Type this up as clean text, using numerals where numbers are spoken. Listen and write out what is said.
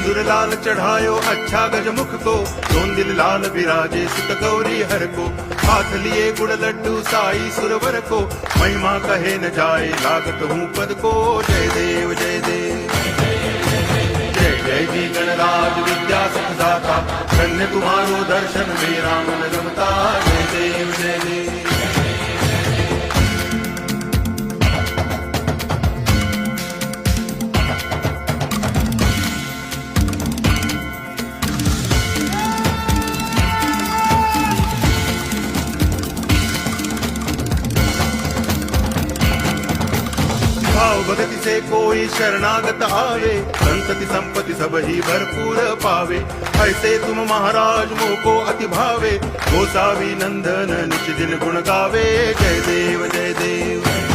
सिंदूर लाल चढ़ायो अच्छा गजमुख को, दोन दिल लाल विराजे सुत गौरी हर को, हाथ लिए गुड़ लड्डू साई सुरवर को, महिमा कहे न जाए लागत हूँ पद को। जय देव जय देव जय जय जी गणराज विद्या सुखदाता, धन्य तुम्हारो दर्शन मेरा मन रमता। जय देव जय देव भाव भगति से कोई शरणागत आवे, संतति संपत्ति सब ही भरपूर पावे। ऐसे तुम महाराज मोको अति भावे, गोसावी नंदन निच दिन गुण गावे। जय देव जय देव